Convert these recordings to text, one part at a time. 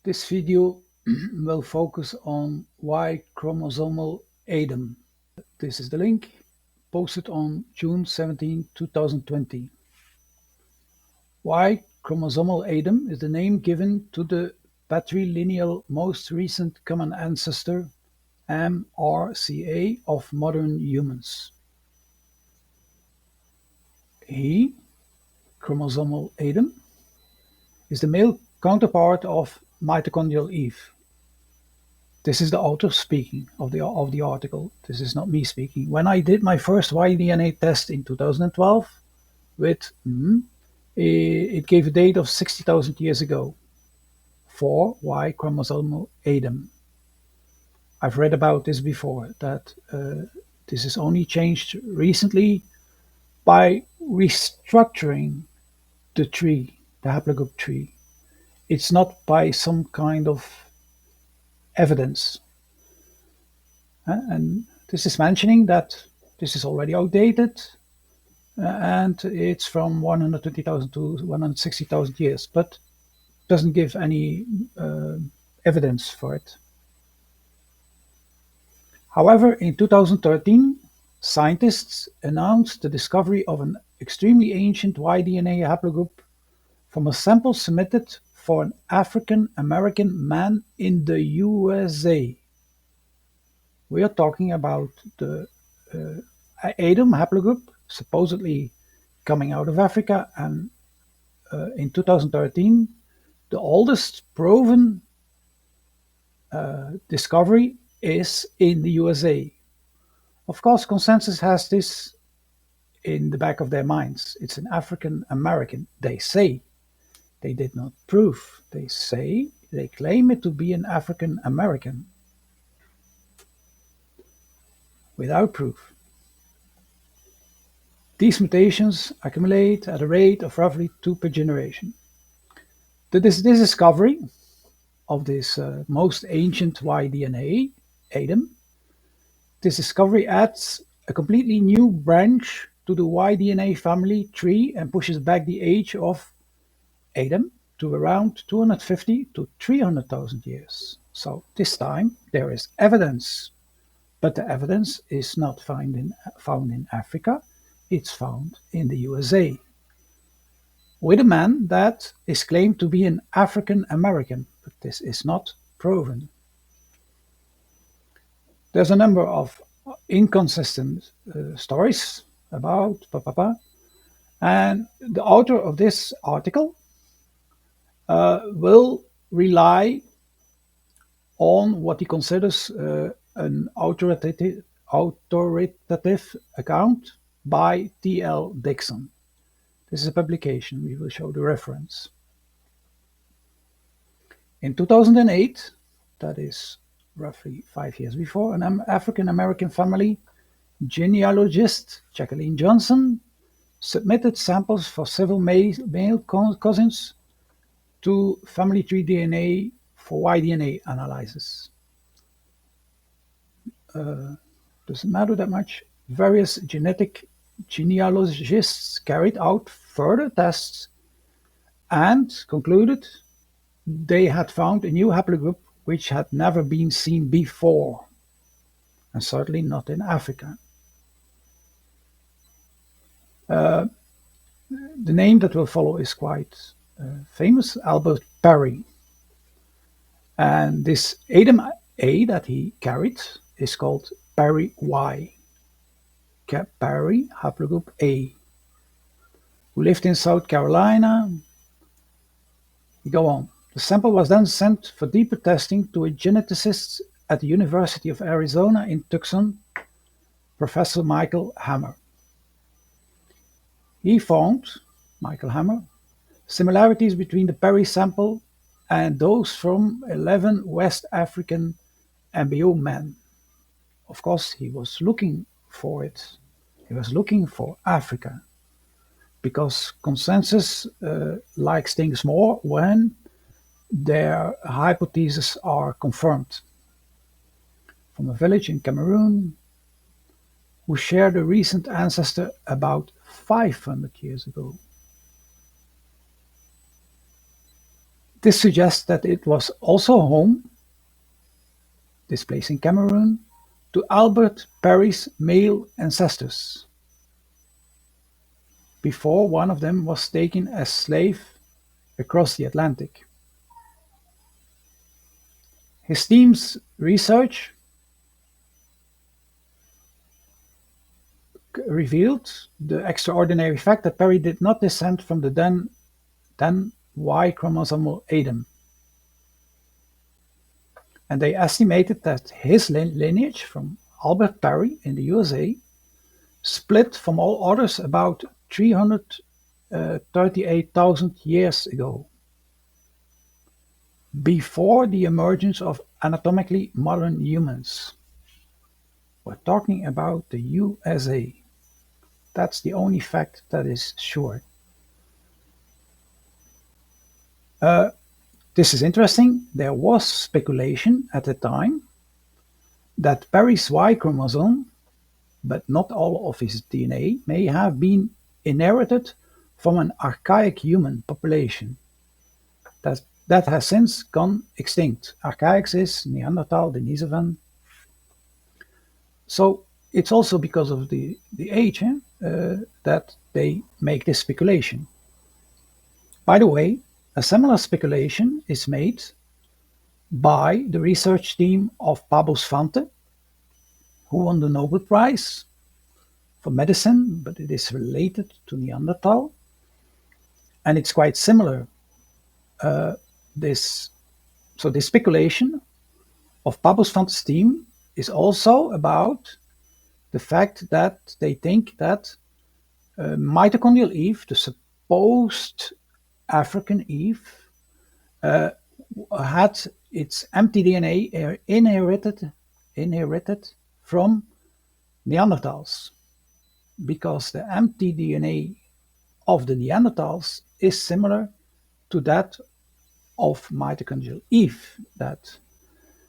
This video will focus on Y-chromosomal Adam. This is the link, posted on June 17, 2020. Y-chromosomal Adam is the name given to the patrilineal most recent common ancestor, MRCA, of modern humans. He, chromosomal Adam, is the male counterpart of mitochondrial Eve. This is the author speaking of the article. This is not me speaking. When I did my first Y-DNA test in 2012, with it gave a date of 60,000 years ago for Y-chromosomal Adam. I've read about this before, that this is only changed recently by restructuring the tree, the haplogroup tree. It's not by some kind of evidence. And this is mentioning that this is already outdated, and it's from 120,000 to 160,000 years, but doesn't give any evidence for it. However, in 2013, scientists announced the discovery of an extremely ancient Y-DNA haplogroup from a sample submitted for an African American man in the USA. We are talking about the Adam haplogroup, supposedly coming out of Africa, and in 2013, the oldest proven discovery is in the USA. Of course, consensus has this in the back of their minds. It's an African American, they say. They did not prove. They claim it to be an African American without proof. These mutations accumulate at a rate of roughly 2 per generation. This discovery of this most ancient Y-DNA, Adam, this discovery adds a completely new branch to the Y-DNA family tree and pushes back the age of Adam to around 250 to 300,000 years. So this time there is evidence, but the evidence is not found in Africa, it's found in the USA, with a man that is claimed to be an African American, but this is not proven. There's a number of inconsistent stories about and the author of this article will rely on what he considers an authoritative account by T.L. Dixon. This is a publication. We will show the reference. In 2008, that is roughly 5 years before, an African-American family genealogist, Jacqueline Johnson, submitted samples for several male cousins to family tree DNA for Y-DNA analysis. Doesn't matter that much. Various genetic genealogists carried out further tests and concluded they had found a new haplogroup which had never been seen before, and certainly not in Africa. The name that will follow is quite famous, Albert Perry. And this Adam A that he carried is called Perry Y. Perry, haplogroup A, who lived in South Carolina. We go on. The sample was then sent for deeper testing to a geneticist at the University of Arizona in Tucson, Professor Michael Hammer. He found, Michael Hammer, similarities between the Perry sample and those from 11 West African embryo men. Of course, he was looking for it. He was looking for Africa, because consensus likes things more when their hypotheses are confirmed. From a village in Cameroon, who shared a recent ancestor about 500 years ago. This suggests that it was also home, this place in Cameroon, to Albert Perry's male ancestors, before one of them was taken as slave across the Atlantic. His team's research revealed the extraordinary fact that Perry did not descend from the then Y-chromosomal Adam. And they estimated that his lineage from Albert Perry in the USA split from all others about 338,000 years ago, before the emergence of anatomically modern humans. We're talking about the USA. That's the only fact that is sure. This is interesting. There was speculation at the time that Perry's Y chromosome, but not all of his DNA, may have been inherited from an archaic human population that has since gone extinct. Archaic is Neanderthal, Denisovan. So it's also because of the age that they make this speculation. By the way, a similar speculation is made by the research team of Pablo Svante, who won the Nobel Prize for medicine, but it is related to Neanderthal. And it's quite similar. This speculation of Pablo Svante's team is also about the fact that they think that mitochondrial Eve, the supposed African Eve, had its empty DNA inherited from Neanderthals, because the empty DNA of the Neanderthals is similar to that of mitochondrial Eve that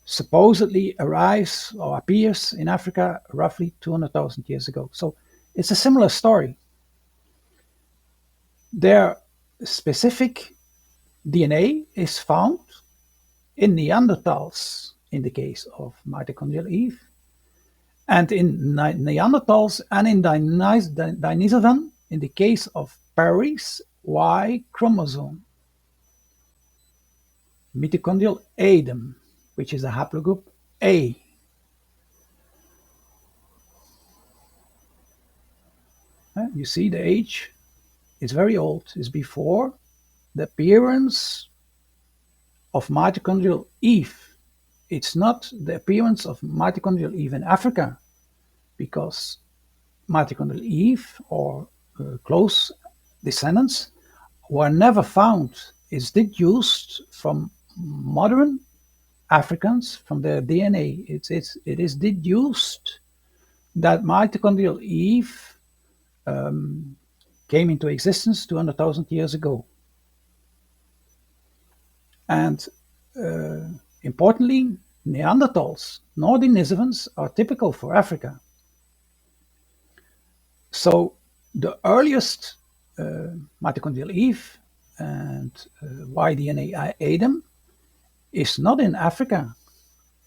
supposedly arrives or appears in Africa roughly 200,000 years ago. So it's a similar story. Their specific DNA is found in Neanderthals in the case of mitochondrial Eve, and in Neanderthals and in Denisovan in the case of Perry's Y chromosome. Mitochondrial Adam, which is a haplogroup A. You see the age is very old. It's before the appearance of mitochondrial Eve. It's not the appearance of mitochondrial Eve in Africa, because mitochondrial Eve or close descendants were never found. It's deduced from modern Africans, from their DNA. It is deduced that mitochondrial Eve came into existence 200,000 years ago. And importantly, Neanderthals, nor Denisovans, are typical for Africa. So the earliest mitochondrial Eve and Y-DNA Adam is not in Africa.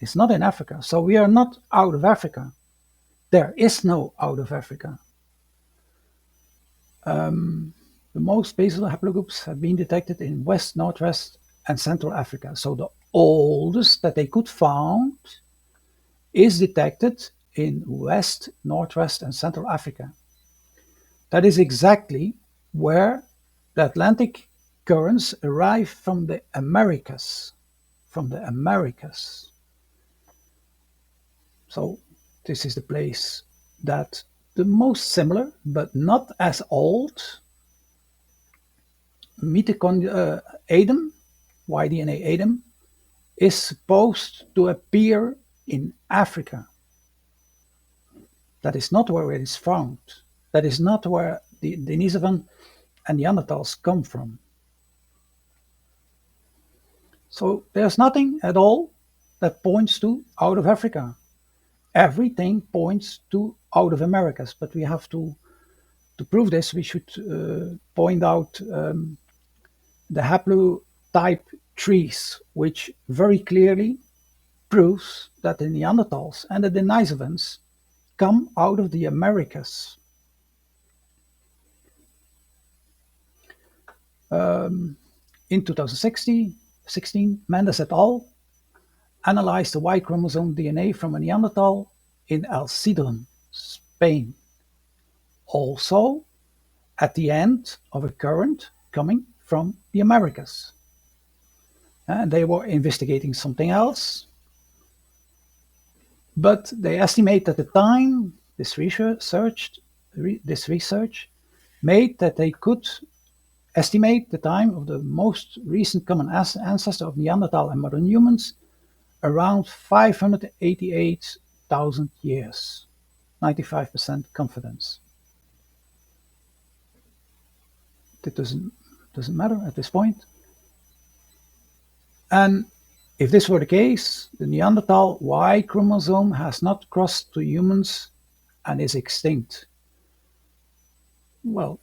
It's not in Africa. So we are not out of Africa. There is no out of Africa. The most basal haplogroups have been detected in West, Northwest, and Central Africa. So the oldest that they could find is detected in West, Northwest, and Central Africa. That is exactly where the Atlantic currents arrive from the Americas. So this is the place that the most similar, but not as old, mitochondrial Adam, Y-DNA Adam, is supposed to appear in Africa. That is not where it is found. That is not where the Denisovan and Neanderthals come from. So there's nothing at all that points to out of Africa. Everything points to out of Americas, but we have to prove this, we should point out the haplotype trees, which very clearly proves that the Neanderthals and the Denisovans come out of the Americas. In 2016, Mendes et al. Analyzed the Y chromosome DNA from a Neanderthal in El Cidron, Spain. Also, at the end of a current coming from the Americas. And they were investigating something else, but they estimate at the time this research made that they could estimate the time of the most recent common ancestor of Neanderthal and modern humans around 588,000 years, 95% confidence. That doesn't matter at this point. And if this were the case, the Neanderthal Y chromosome has not crossed to humans and is extinct. Well,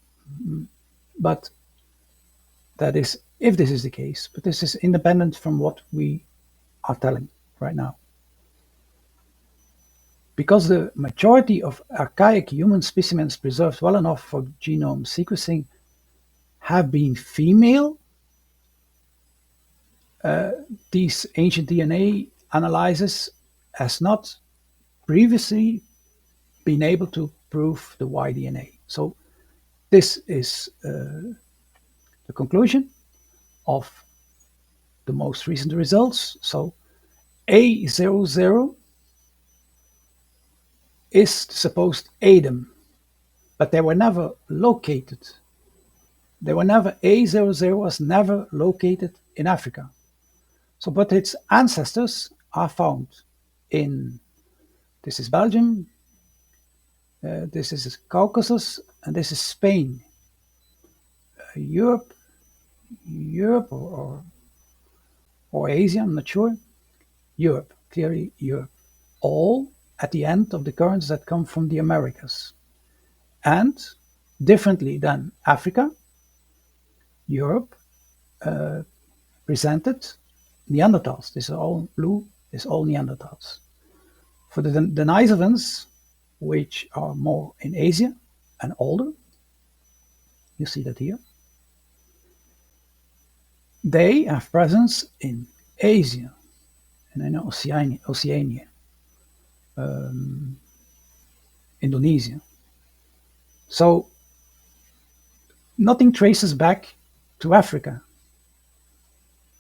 but that is if this is the case, but this is independent from what we are telling right now. Because the majority of archaic human specimens preserved well enough for genome sequencing have been female, these ancient DNA analyses has not previously been able to prove the Y DNA. So this is the conclusion of the most recent results. So A00 is the supposed Adam, but they were never located. A00 was never located in Africa. So, but its ancestors are found in, this is Belgium, this is Caucasus, and this is Spain. Europe or Asia, I'm not sure. Europe, clearly Europe. All at the end of the currents that come from the Americas. And differently than Africa, Europe presented Neanderthals. This is all blue, this is all Neanderthals. For the Denisovans, which are more in Asia and older, you see that here, they have presence in Asia and in Oceania, Indonesia. So nothing traces back to Africa.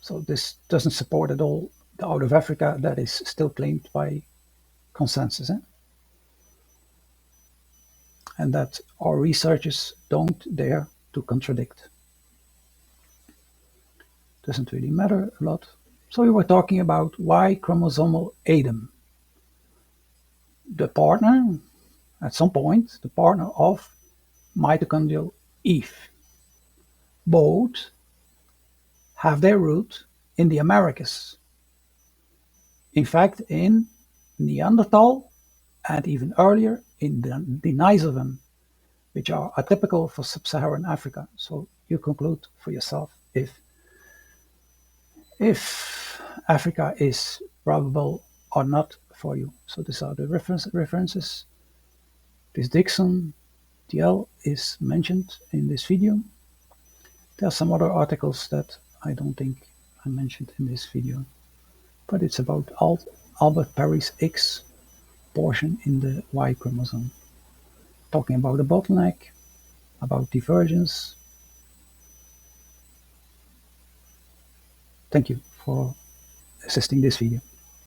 So this doesn't support at all the out of Africa that is still claimed by consensus. And that our researchers don't dare to contradict. Doesn't really matter a lot. So we were talking about Y-chromosomal Adam. The partner, at some point, the partner of mitochondrial Eve. Both have their root in the Americas. In fact, in Neanderthal and even earlier in the Denisovan, which are atypical for sub-Saharan Africa. So you conclude for yourself if Africa is probable or not for you. So these are the references. This Dixon TL is mentioned in this video. There are some other articles that I don't think I mentioned in this video, but it's about Albert Perry's X portion in the Y chromosome, talking about the bottleneck, about divergence. Thank you for assisting this video.